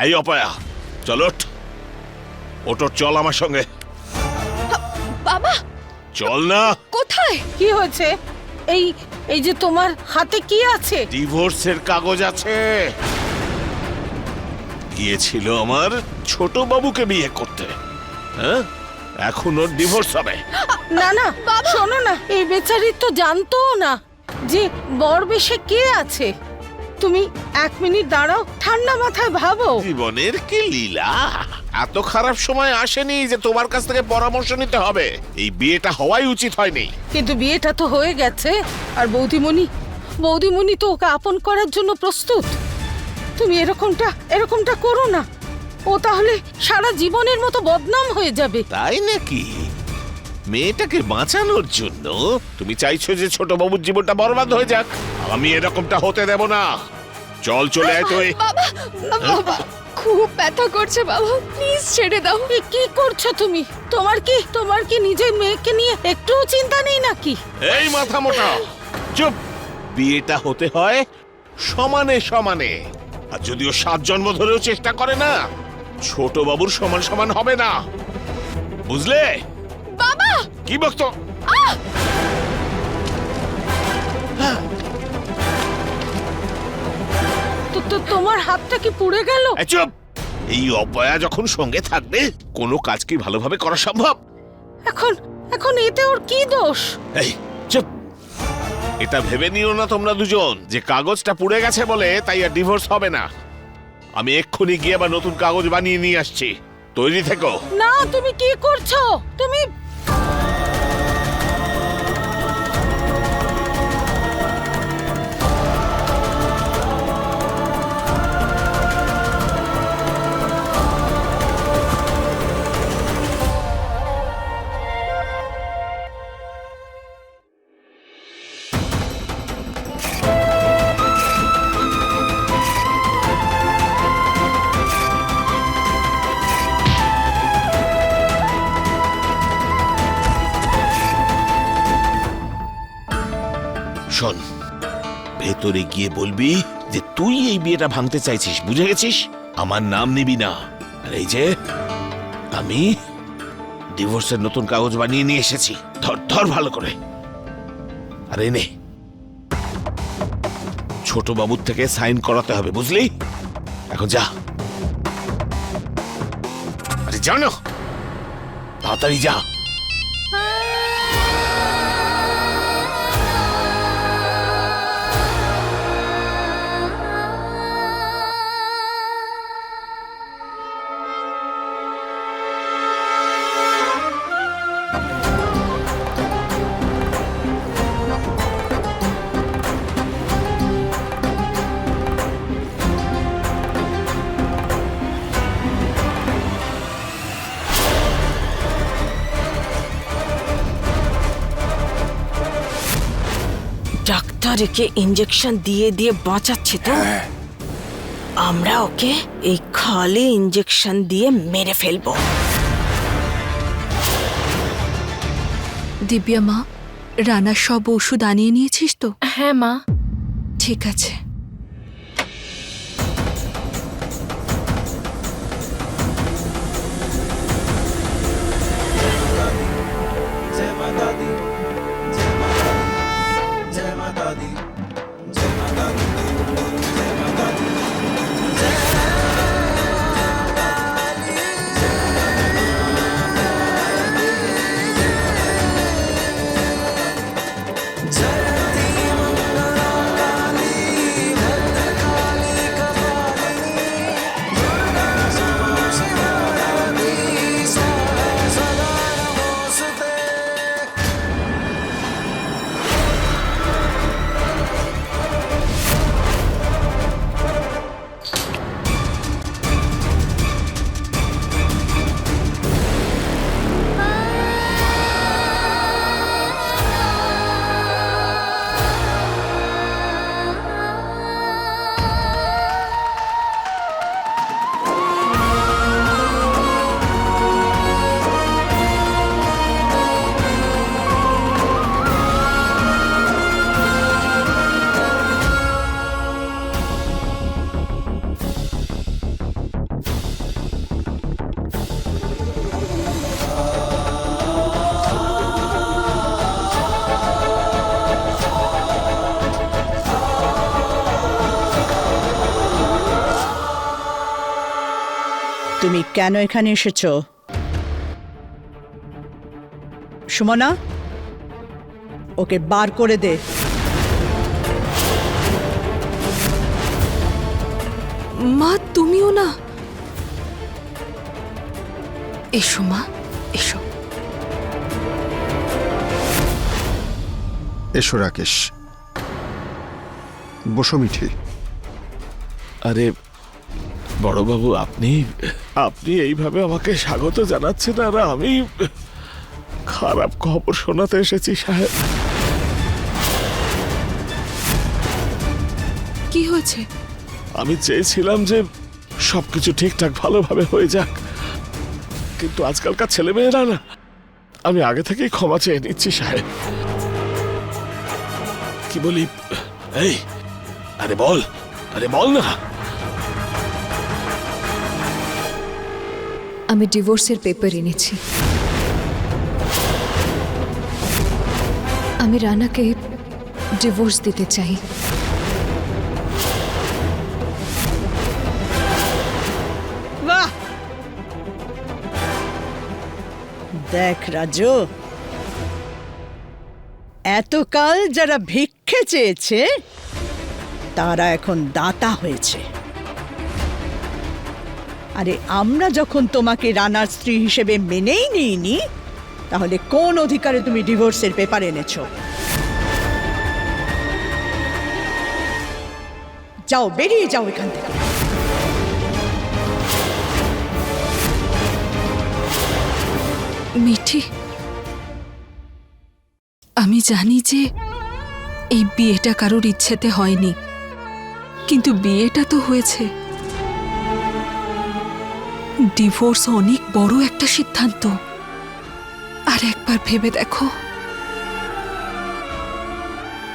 এই অপয়া, চলো ওটো, চল আমার সঙ্গে। বাবা চল না। কোথায়? কি হয়েছে? এই এই যে তোমার হাতে কি আছে? ডিভোর্সের কাগজ আছে। গিয়েছিল আমার ছোট বাবুকে বিয়ে করতে, হ্যাঁ? এখন ওর ডিভোর্স হবে। না না শোনো না, এই বেচারি তো জানতো না যে বর বেশে কে আছে। তুমি 1 মিনিট দাঁড়াও, ঠান্ডা মাথায় ভাবো। জীবনের কি লীলা! এত খারাপ সময় আসেনি যে তোমার কাছ থেকে পরামর্শ নিতে হবে। এই বিয়েটা হওয়াই উচিত হয়নি। কিন্তু বিয়েটা তো হয়ে গেছে, আর বৌদিমণি তো ওকে আপন করার জন্য প্রস্তুত। তুমি এরকমটা করো না, ও তাহলে সারা জীবনের মতো বদনাম হয়ে যাবে। তাই নাকি? মেয়েটাকে বাঁচানোর জন্য তুমি চাইছো যে ছোট বাবুর জীবনটা বরবাদ হয়ে যাক? আমি এরকমটা হতে দেব না। চল, চলে আয় তুই। বাবা বাবা, খুব ব্যথা করছে বাবা, প্লিজ ছেড়ে দাও। এ কি করছো তুমি? তোমার কি নিজের মেয়েকে নিয়ে একটুও চিন্তা নেই নাকি? এই মাথা মোটা, চুপ। বিয়েটা হতে হয় সমানে সমানে, আর যদিও 7 জন্ম ধরেও চেষ্টা করে না, ছোট বাবুর সমান সমান হবে না, বুঝলে? বাবা কি বকতো? তো তোমার হাতটা কি পুড়ে গেল? এই চুপ। এই অপয়া যখন সঙ্গে থাকবে, কোনো কাজ কি ভালোভাবে করা সম্ভব? এখন এতে ওর কি দোষ? এই চুপ। এটা ভেবে নিও না তোমরা দুজন যে কাগজটা পুড়ে গেছে বলে তাই আর ডিভোর্স হবে না। আমি এক্ষুনি গিয়ে আবার নতুন কাগজ বানিয়ে নিয়ে আসছি। তৈরি থেকো। না, তুমি কি করছো? তুমি শোন, ভেতরে গিয়ে বলবি যে তুই এই বিয়েটা ভাঙতে চাইছিস, বুঝে গেছিস? আমার নাম নিবি না। আর এই যে আমি ডিভোর্সের নতুন কাগজ বানিয়ে নিয়ে এসেছি, ধর ভালো করে। আর এনে ছোট বাবুর থেকে সাইন করাতে হবে, বুঝলি? এখন যা। আরে জানো, তাড়াতাড়ি যা। ডাক্তার একে ইঞ্জেকশন দিয়ে দিয়ে বাঁচাচ্ছে তো, আমরা ওকে এই খালি ইঞ্জেকশন দিয়ে মেরে ফেলবো। দিব্যা মা, রানার সব ওষুধ আনিয়ে নিয়েছিস তো? হ্যাঁ মা। ঠিক আছে। তুমি কেন এখানে এসেছো? সুমনা, ওকে বার করে দে। মা তুমিও না। এসো মা, এসো। এসো রাকেশ, বসো মিঠি। আরে বড়বাবু, আপনি আপনি এইভাবে আমাকে স্বাগত জানাচ্ছেন আর আমি খারাপ খবর শোনাতে এসেছি সাহেব। কি হয়েছে? আমি চেয়েছিলাম যে সবকিছু ঠিকঠাক ভালোভাবে হয়ে যাক, কিন্তু আজকালকার ছেলেমেয়েরা না, আমি আগে থেকেই ক্ষমা চেয়ে নিচ্ছি সাহেব। কি বলি? এই, আরে বল, আরে বল না। আমি ডিভোর্সের পেপার এনেছি। আমি রানাকে ডিভোর্স দিতে চাই। বাহ! দেখ রাজু, এতকাল যারা ভিক্ষে চেয়েছে তারা এখন দাতা হয়েছে। আরে আমরা যখন তোমাকে রানার স্ত্রী হিসেবে মেনেই নিইনি, তাহলে কোন অধিকারে তুমি ডিভোর্সের পেপার এনেছো? যাও, বেরিয়ে যাও এখান থেকে। মিঠি, আমি জানি যে এই বিয়েটা কারোর ইচ্ছেতে হয়নি, কিন্তু বিয়েটা তো হয়েছে। ডিভোর্স অনেক বড় একটা সিদ্ধান্ত। আর একবার ভেবে দেখো।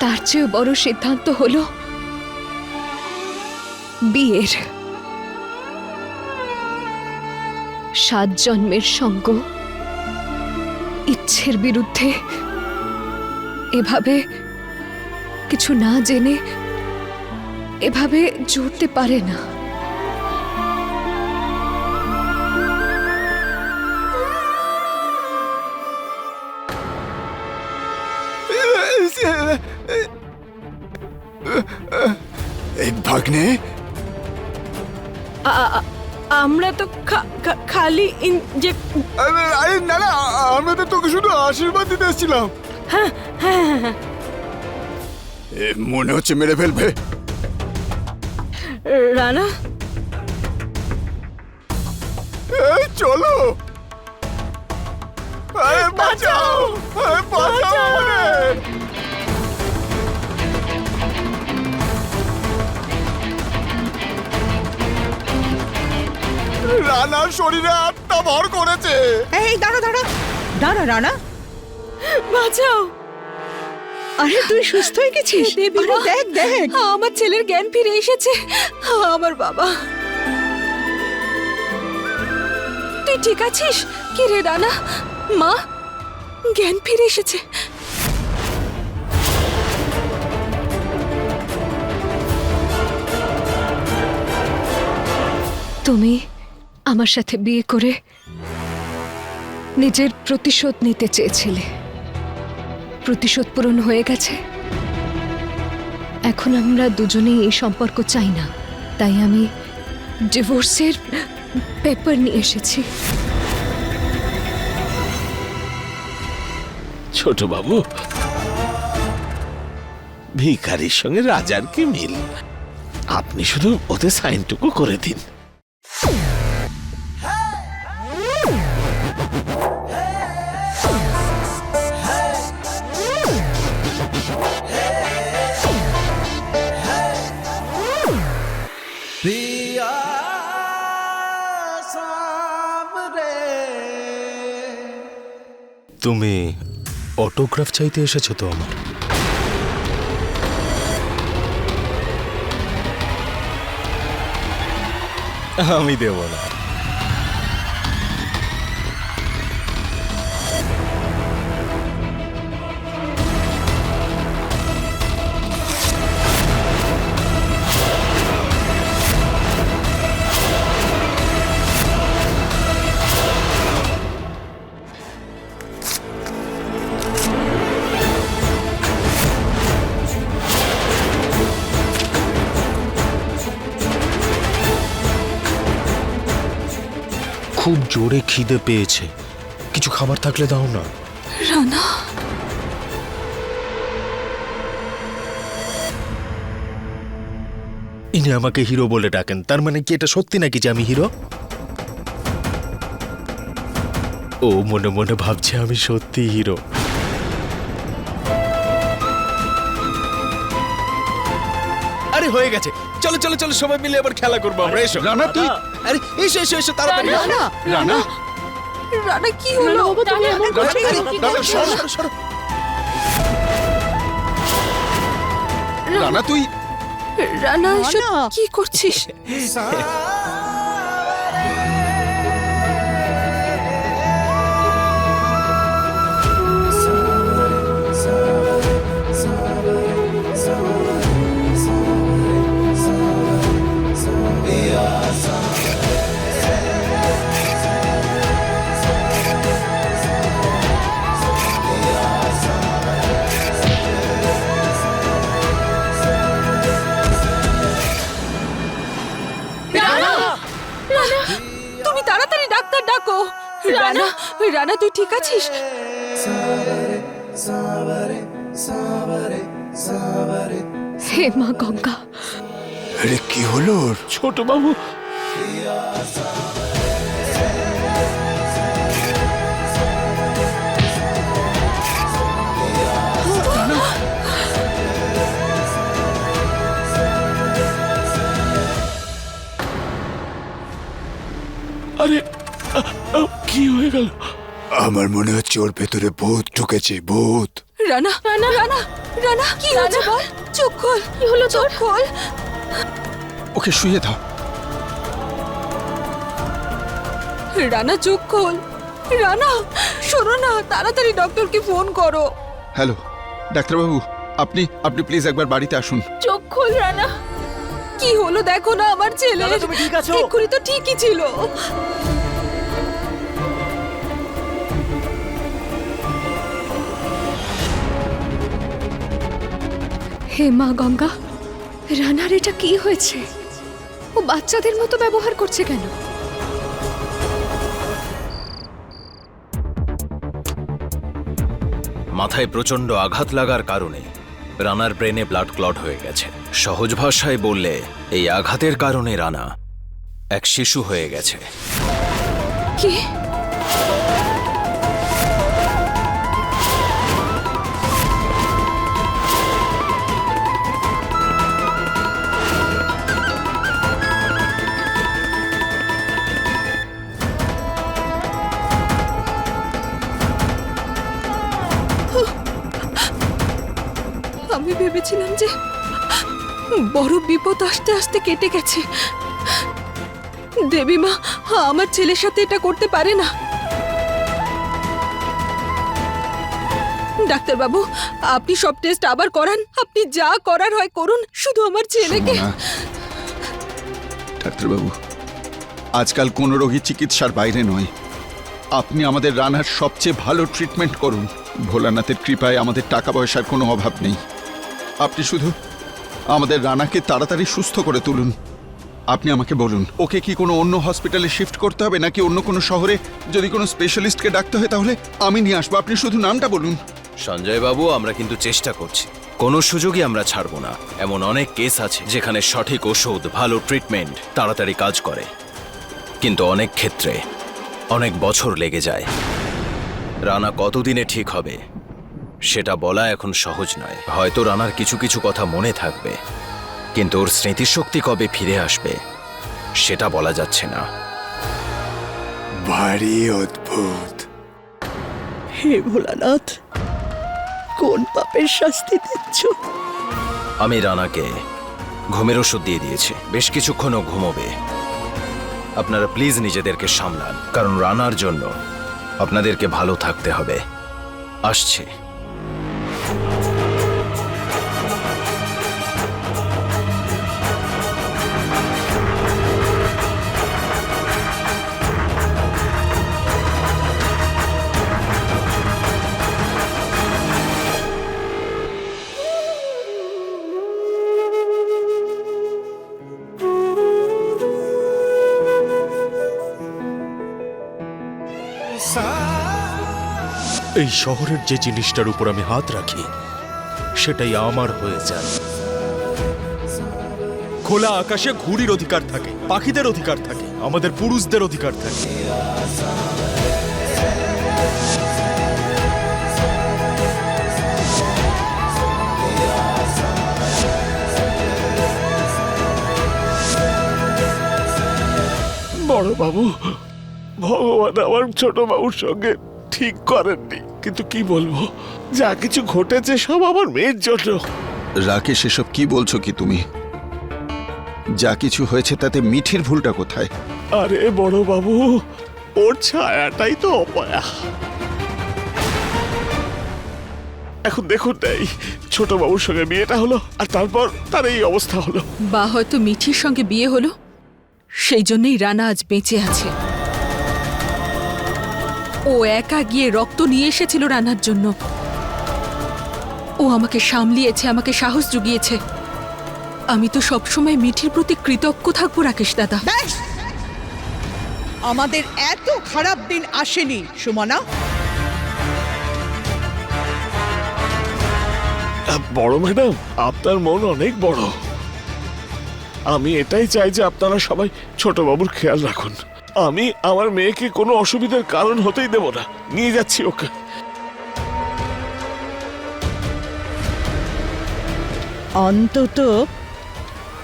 তার চেয়েও বড় সিদ্ধান্ত হলো বিয়ের। 7 জন্মের সঙ্গ ইচ্ছের বিরুদ্ধে এভাবে কিছু না জেনে এভাবে জুড়তে পারে না। এই ভাগ্নে, আমরা তো খালি আরে না না, আমরা তো তোকে শুধু আশীর্বাদ দিতে এসেছিলাম। মনে হচ্ছে মেরে ফেলবে। রানা, চলো, আরে বাঁচাও, বাঁচাও আমাদের। রানার শরীরে আত্মা ভর করেছে। এই দাঁড়া দাঁড়া দাঁড়া রানা, বাঁচাও। আরে তুই সুস্থ হয়ে গেছিস? আরে দেখ দেখ, আমার ছেলের জ্ঞান ফিরে এসেছে। আমার বাবা, তুই ঠিক আছিস? কি রে রানা, মা, জ্ঞান ফিরে এসেছে। তুমি আমার সাথে বিয়ে করে নিজের প্রতিশোধ নিতে চেয়েছিলে। প্রতিশোধ পূরণ হয়ে গেছে। এখন আমরা দুজনেই এই সম্পর্ক চাই না, তাই আমি ডিভোর্সের পেপার নিয়ে এসেছি। ছোট বাবু, ভিখারির সঙ্গে রাজার কি মিল? আপনি শুধু ওতে সাইনটুকু করে দিন। তুমি অটোগ্রাফ চাইতে এসেছো তো আমার? আমি দেব না। খুব জোরে খিদে পেয়েছে, কিছু খাবার থাকলে দাও না। রানা, ইনি আমাকে হিরো বলে ডাকেন, তার মানে কি এটা সত্যি নাকি যে আমি হিরো? ও মনে মনে ভাবছে আমি সত্যি হিরো। আরে হয়ে গেছে, চলো চলো চলো সবাই মিলে আবার খেলা করবো আমরা। এসো রানা তুই আরে এসো এসো এসো তাড়াতাড়ি এসো। রানা রানা কি হলো? রানা সরো সরো সরো রানা তুই রানা এসব রানা। কি করছিস? তুমি তাড়াতাড়ি ডাক্তার ডাকো। রানা, রানা তুই ঠিক আছিস? হে মা গঙ্গা, আরে কি হলো ওর? ছোট বাবু, আরে কি হয়ে গেল? আমার মনে হচ্ছে ওর ভেতরে ভূত ঢুকেছে, ভূত। রানা, রানা, রানা, রানা কি হয়েছে বল? চোখ খোল। কি হলো তোর? খোল। ওকে শুয়ে দাও। রানা চোখ খোল। রানা শোনো না, তাড়াতাড়ি ডক্টরকে ফোন করো। হ্যালো ডাক্তারবাবু, আপনি আপনি প্লিজ একবার বাড়িতে আসুন। চোখ খোল রানা। কি হলো দেখো না আমার ছেলে। তুমি ঠিক আছো? এক্ষুনি তো ঠিকই ছিল। হে মা গঙ্গা, রানার এটা কি হয়েছে? ও বাচ্চাদের মতো ব্যবহার করছে কেন? মাথায় প্রচন্ড আঘাত লাগার কারণে রানার ব্রেনে ব্লাড ক্লট হয়ে গেছে। সহজ ভাষায় বললে এই আঘাতের কারণে রানা এক শিশু হয়ে গেছে। কি? আমি ভেবেছিলাম যে বড় বিপদ আসতে আসতে কেটে গেছে। দেবী মা আমার ছেলের সাথে এটা করতে পারে না। ডাক্তারবাবু, আপনি সব টেস্ট আবার করান। আপনি যা করার হয় করুন, শুধু আমার ছেলেকে। সুমনা, ডাক্তারবাবু, আজকাল কোনো রোগী চিকিৎসার বাইরে নয়। আপনি আমাদের রানার সবচেয়ে ভালো ট্রিটমেন্ট করুন। ভোলানাথের কৃপায় আমাদের টাকা পয়সার কোনো অভাব নেই। আপনি শুধু আমাদের রানাকে তাড়াতাড়ি সুস্থ করে তুলুন। আপনি আমাকে বলুন, ওকে কি কোনো অন্য হসপিটালে শিফট করতে হবে নাকি অন্য কোনো শহরে যদি কোনো স্পেশালিস্টকে ডাকতে হয় তাহলে আমি নিয়ে আসবো। আপনি শুধু নামটা বলুন। সঞ্জয় বাবু, আমরা কিন্তু চেষ্টা করছি, কোনো সুযোগই আমরা ছাড়বো না। এমন অনেক কেস আছে যেখানে সঠিক ওষুধ, ভালো ট্রিটমেন্ট তাড়াতাড়ি কাজ করে, কিন্তু অনেক ক্ষেত্রে অনেক বছর লেগে যায়। রানা কতদিনে ঠিক হবে সেটা বলা এখন সহজ নয়। হয়তো রানার কিছু কিছু কথা মনে থাকবে, কিন্তু ওর স্মৃতিশক্তি কবে ফিরে আসবে সেটা বলা যাচ্ছে না। ভারী অদ্ভুত। হে ভোলানাথ, কোন পাপের শাস্তি দিচ্ছ? আমি রানাকে ঘুমের ওষুধ দিয়ে দিয়েছি, বেশ কিছুক্ষণও ঘুমোবে। আপনারা প্লিজ নিজেদেরকে সামলান, কারণ রানার জন্য আপনাদেরকে ভালো থাকতে হবে। আসছে। এই শহরের যে জিনিসটার উপর আমি হাত রাখি সেটাই আমার হয়ে যায়। খোলা আকাশে ঘুড়ির অধিকার থাকে, পাখিদের অধিকার থাকে, আমাদের পুরুষদের অধিকার থাকে। বড় বাবু, ভগবান আমার ছোট বাবুর সঙ্গে ঠিক করেননি, কিন্তু কি বলবো, যা কিছু ঘটেছে সব আমার মেয়ের জন্য। রাকেশ, এসব কি বলছো কি তুমি? যা কিছু হয়েছে তাতে মিঠির ভুলটা কোথায়? আরে বড় বাবু, ওর ছায়াটাই তো অপয়া। এখন দেখুন এই ছোট বাবুর সঙ্গে বিয়েটা হলো, আর তারপর তার এই অবস্থা হলো। বা হয়তো মিঠির সঙ্গে বিয়ে হলো, সেই জন্যই রানা আজ বেঁচে আছে। ও একা গিয়ে রক্ত নিয়ে এসেছিল রানার জন্য। ও আমাকে সামলিয়েছে, আমাকে সাহস জুগিয়েছে। আমি তো সবসময় মিঠির প্রতি কৃতজ্ঞ থাকবো রাকেশ দাদা। ব্যাস! আমাদের এত খারাপ দিন আসেনি সুমনা। বড় ম্যাডাম, আপনার মন অনেক বড়। আমি এটাই চাই যে আপনারা সবাই ছোট বাবুর খেয়াল রাখুন। আমি আমার মেয়েকে কোনো অসুবিধার কারণ হতেই দেব না। নিয়ে যাচ্ছি ওকে। অন্তত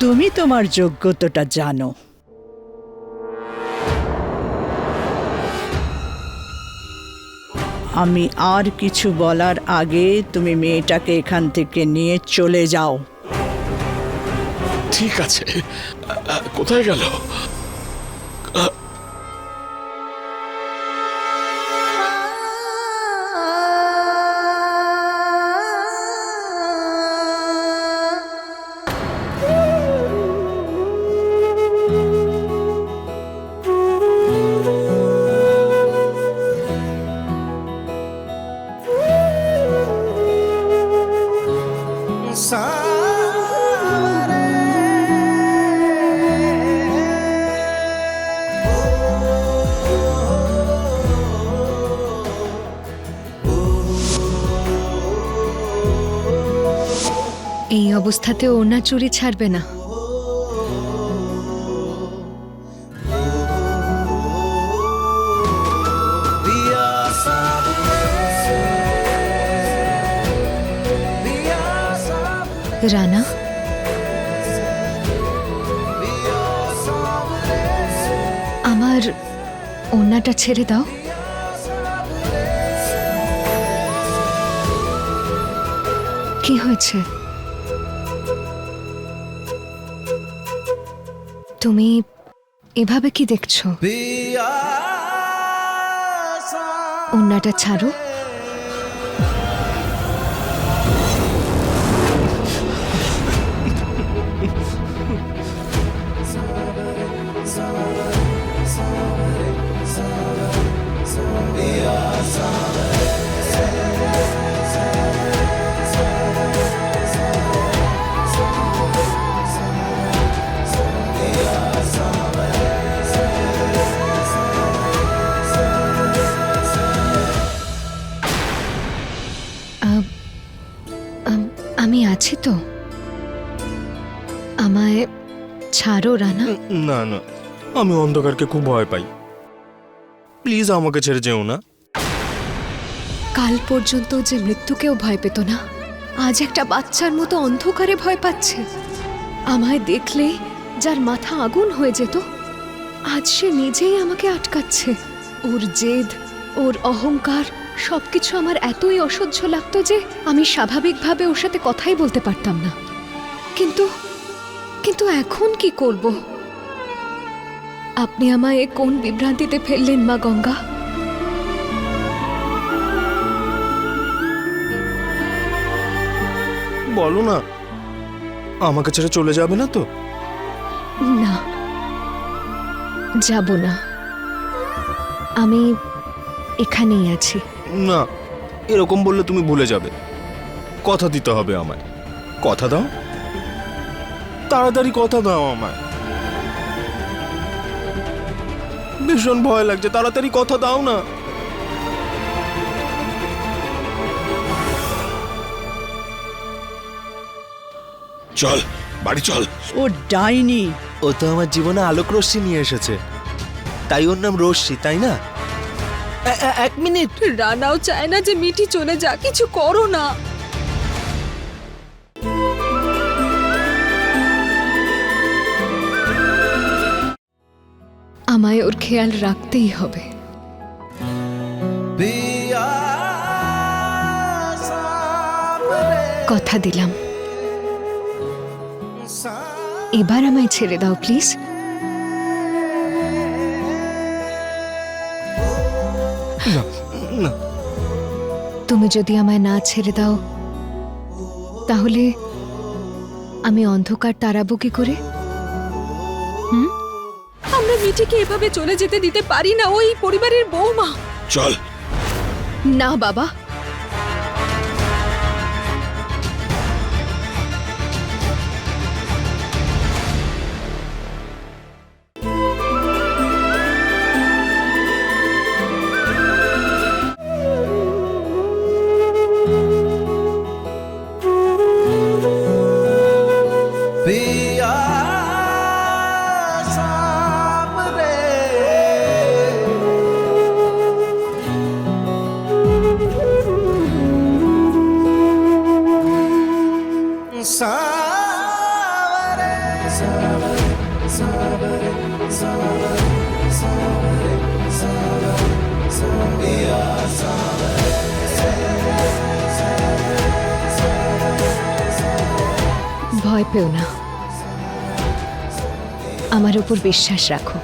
তুমি তোমার যোগ্যতাটা জানো। আমি আর কিছু বলার আগে তুমি মেয়েটাকে এখান থেকে নিয়ে চলে যাও। ঠিক আছে, কোথায় গেল? এই অবস্থাতে ওনা চুরি ছাড়বে না। রানা, আমার ওনাটা ছেড়ে দাও। কি হয়েছে? তুমি এভাবে কি দেখছো? ওনাটা ছাড়ো। আমি আছি তো, আমায় ছাড়ো রানা। না না, আমি অন্ধকারকে খুব ভয় পাই। প্লিজ আমাকে ছেড়ে যেও না। কাল পর্যন্ত যে মৃত্যুকেও ভয় পেত না, আজ একটা বাচ্চার মতো অন্ধকারে ভয় পাচ্ছে। আমায় দেখলে যার মাথা আগুন হয়ে যেত, আজ সে নিজেই আমাকে আটকাচ্ছে। ওর জেদ, ওর অহংকার সবকিছু আমার এতই অসহ্য লাগতো যে আমি স্বাভাবিকভাবে ওর সাথে কথাই বলতে পারতাম না। কিন্তু এখন কি করব? আপনি আমায় কোন বিভ্রান্তিতে ফেললেন মা গঙ্গা? বলো না, আমাকে ছেড়ে চলে যাবে না তো? না, যাব না। আমি এখানেই আছি। না, এরকম বললে তুমি ভুলে যাবে। কথা দিতে হবে আমায়। কথা দাও, তাড়াতাড়ি কথা দাও আমায়। ভীষণ ভয় লাগছে, তাড়াতাড়ি কথা দাও না। চল বাড়ি চল। ও ডাইনি। ও তো আমার জীবনে আলোক রশ্মি নিয়ে এসেছে, তাই ওর নাম রশ্মি, তাই না? এক মিনিট। রানাও চায় না যে মিঠি চলে যা, কিছু করো না। আমায় ওর খেয়াল রাখতেই হবে। কথা দিলাম, এবার আমায় ছেড়ে দাও প্লিজ। তুমি যদি আমায় না ছেড়ে দাও তাহলে আমি অন্ধকার তাড়াবো কি করে? আমরা মিঠিকে এভাবে চলে যেতে দিতে পারি না, ওই পরিবারের বৌমা। চল। না বাবা, ভয় পেও না, আমার উপর বিশ্বাস রাখো।